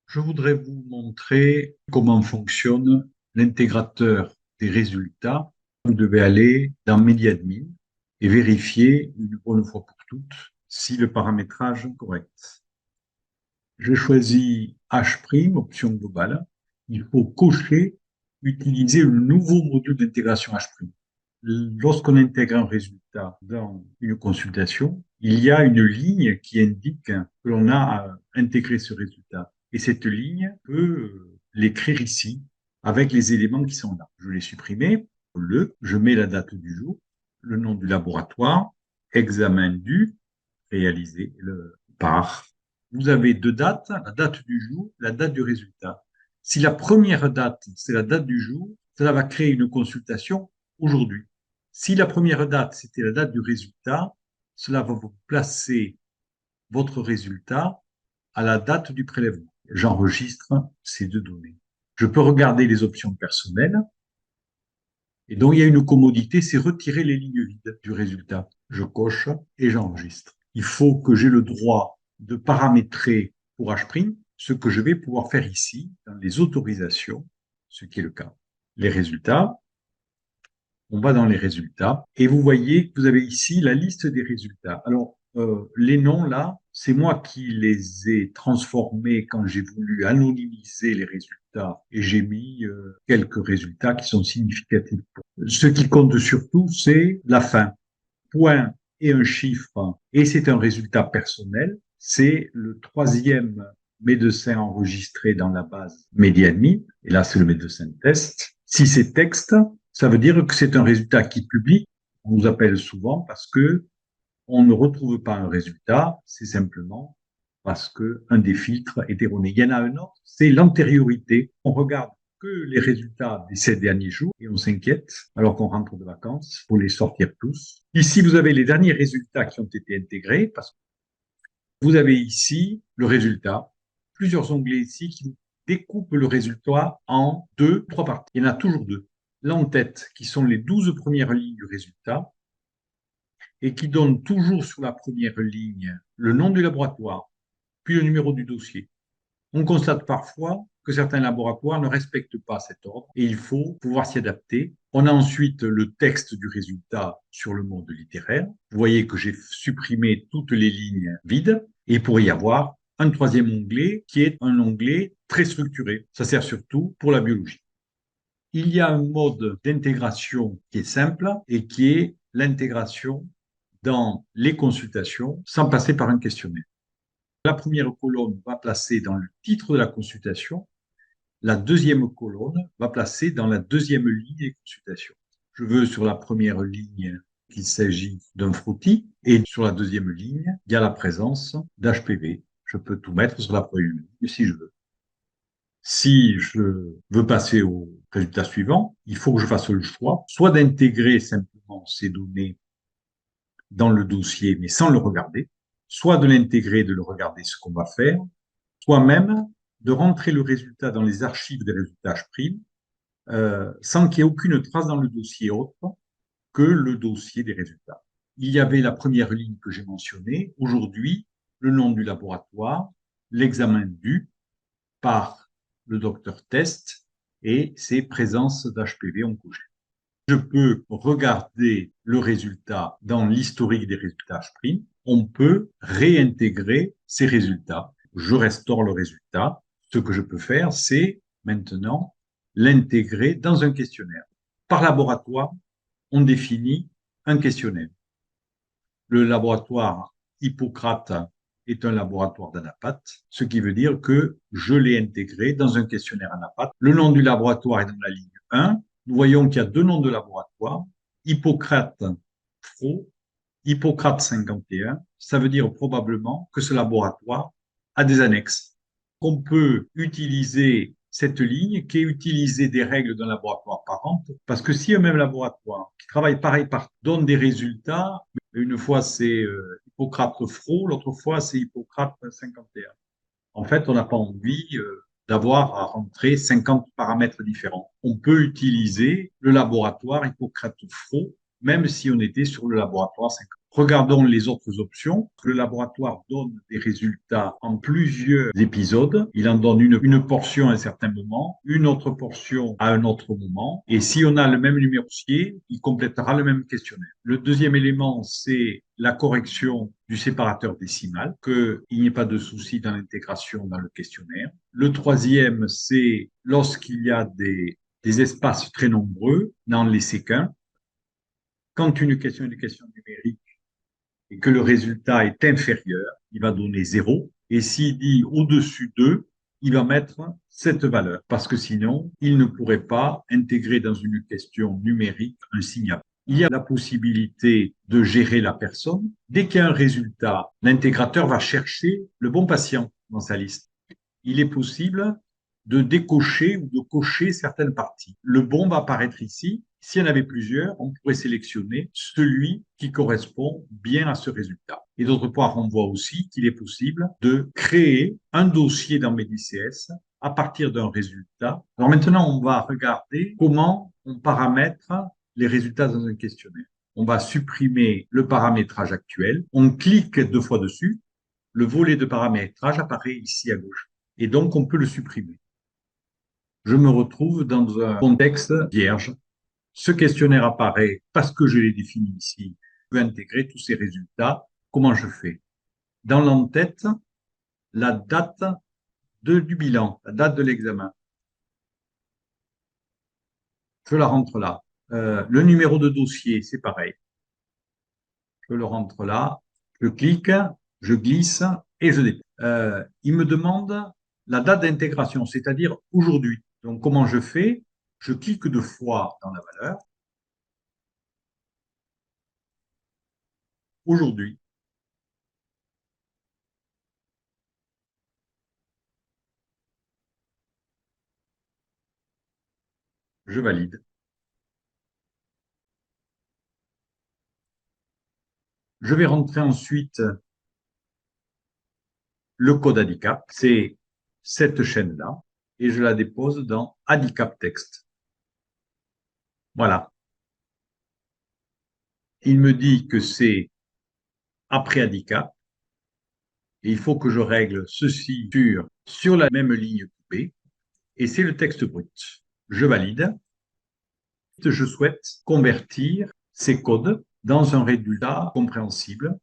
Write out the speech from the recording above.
Je voudrais vous montrer comment fonctionne l'intégrateur des résultats. Vous devez aller dans MediaAdmin et vérifier une bonne fois pour toutes si le paramétrage est correct. Je choisis H', option globale. Il faut cocher utiliser le nouveau module d'intégration H'. Lorsqu'on intègre un résultat dans une consultation, il y a une ligne qui indique que l'on a intégré ce résultat. Et cette ligne peut l'écrire ici avec les éléments qui sont là. Je l'ai supprimé. Je mets la date du jour, le nom du laboratoire, examen dû, réalisé par. Vous avez deux dates, la date du jour, la date du résultat. Si la première date, c'est la date du jour, cela va créer une consultation aujourd'hui. Si la première date, c'était la date du résultat, cela va vous placer votre résultat à la date du prélèvement. J'enregistre ces deux données. Je peux regarder les options personnelles. Et donc, il y a une commodité, c'est retirer les lignes vides du résultat. Je coche et j'enregistre. Il faut que j'ai le droit de paramétrer pour H', ce que je vais pouvoir faire ici, dans les autorisations, ce qui est le cas. Les résultats, on va dans les résultats et vous voyez que vous avez ici la liste des résultats. Alors, les noms là, c'est moi qui les ai transformés quand j'ai voulu anonymiser les résultats et j'ai mis quelques résultats qui sont significatifs. Ce qui compte surtout, c'est la fin. Point et un chiffre, et c'est un résultat personnel. C'est le troisième médecin enregistré dans la base MediaAdmin, et là c'est le médecin test. Si c'est texte, ça veut dire que c'est un résultat qui publie. On nous appelle souvent parce que on ne retrouve pas un résultat, c'est simplement parce qu'un des filtres est erroné. Il y en a un autre, c'est l'antériorité. On regarde que les résultats des 7 derniers jours et on s'inquiète alors qu'on rentre de vacances pour les sortir tous. Ici, vous avez les derniers résultats qui ont été intégrés parce que vous avez ici le résultat, plusieurs onglets ici qui découpent le résultat en deux, trois parties. Il y en a toujours deux. L'en-tête, qui sont les 12 premières lignes du résultat, et qui donne toujours sur la première ligne le nom du laboratoire, puis le numéro du dossier. On constate parfois que certains laboratoires ne respectent pas cet ordre et il faut pouvoir s'y adapter. On a ensuite le texte du résultat sur le mode littéraire. Vous voyez que j'ai supprimé toutes les lignes vides et il pourrait y avoir un troisième onglet qui est un onglet très structuré. Ça sert surtout pour la biologie. Il y a un mode d'intégration qui est simple et qui est l'intégration dans les consultations sans passer par un questionnaire. La première colonne va placer dans le titre de la consultation, la deuxième colonne va placer dans la deuxième ligne des consultations. Je veux sur la première ligne qu'il s'agit d'un frottis et sur la deuxième ligne, il y a la présence d'HPV. Je peux tout mettre sur la première ligne si je veux. Si je veux passer au résultat suivant, il faut que je fasse le choix, soit d'intégrer simplement ces données dans le dossier, mais sans le regarder, soit de l'intégrer, de le regarder ce qu'on va faire, soit même de rentrer le résultat dans les archives des résultats H', sans qu'il y ait aucune trace dans le dossier autre que le dossier des résultats. Il y avait la première ligne que j'ai mentionnée. Aujourd'hui, le nom du laboratoire, l'examen dû par le docteur test et ses présences d'HPV oncogènes. Je peux regarder le résultat dans l'historique des résultats H'. On peut réintégrer ces résultats. Je restaure le résultat. Ce que je peux faire, c'est maintenant l'intégrer dans un questionnaire. Par laboratoire, on définit un questionnaire. Le laboratoire Hippocrate est un laboratoire d'anapath, ce qui veut dire que je l'ai intégré dans un questionnaire anapath. Le nom du laboratoire est dans la ligne 1. Nous voyons qu'il y a deux noms de laboratoire, Hippocrate Fro, Hippocrate 51. Ça veut dire probablement que ce laboratoire a des annexes. On peut utiliser cette ligne qui est utilisée des règles d'un laboratoire par an, parce que si un même laboratoire qui travaille pareil par donne des résultats, une fois c'est Hippocrate Fro, l'autre fois c'est Hippocrate 51. En fait, on n'a pas envie d'avoir à rentrer 50 paramètres différents. On peut utiliser le laboratoire Hippocrate Fro même si on était sur le laboratoire 5. Regardons les autres options. Le laboratoire donne des résultats en plusieurs épisodes. Il en donne une portion à un certain moment, une autre portion à un autre moment. Et si on a le même numérotier, il complétera le même questionnaire. Le deuxième élément, c'est la correction du séparateur décimal, qu'il n'y ait pas de souci dans l'intégration dans le questionnaire. Le troisième, c'est lorsqu'il y a des espaces très nombreux, n'en laisser qu'un. Quand une question est une question numérique et que le résultat est inférieur, il va donner 0. Et s'il dit au-dessus de, il va mettre cette valeur, parce que sinon, il ne pourrait pas intégrer dans une question numérique un signe. Il y a la possibilité de gérer la personne. Dès qu'il y a un résultat, l'intégrateur va chercher le bon patient dans sa liste. Il est possible de décocher ou de cocher certaines parties. Le bon va apparaître ici. S'il y en avait plusieurs, on pourrait sélectionner celui qui correspond bien à ce résultat. Et d'autre part, on voit aussi qu'il est possible de créer un dossier dans MEDICS à partir d'un résultat. Alors maintenant, on va regarder comment on paramètre les résultats dans un questionnaire. On va supprimer le paramétrage actuel. On clique 2 fois dessus. Le volet de paramétrage apparaît ici à gauche. Et donc, on peut le supprimer. Je me retrouve dans un contexte vierge. Ce questionnaire apparaît parce que je l'ai défini ici. Je veux intégrer tous ces résultats. Comment je fais? Dans l'entête, la date du bilan, la date de l'examen. Je la rentre là. Le numéro de dossier, c'est pareil. Je le rentre là. Je clique, je glisse et je dépose. Il me demande la date d'intégration, c'est-à-dire aujourd'hui. Donc, comment je fais? Je clique 2 fois dans la valeur. Aujourd'hui. Je valide. Je vais rentrer ensuite le code handicap. C'est cette chaîne-là. Et je la dépose dans handicap texte. Voilà. Il me dit que c'est après handicap. Et il faut que je règle ceci sur la même ligne coupée. Et c'est le texte brut. Je valide. Je souhaite convertir ces codes dans un résultat compréhensible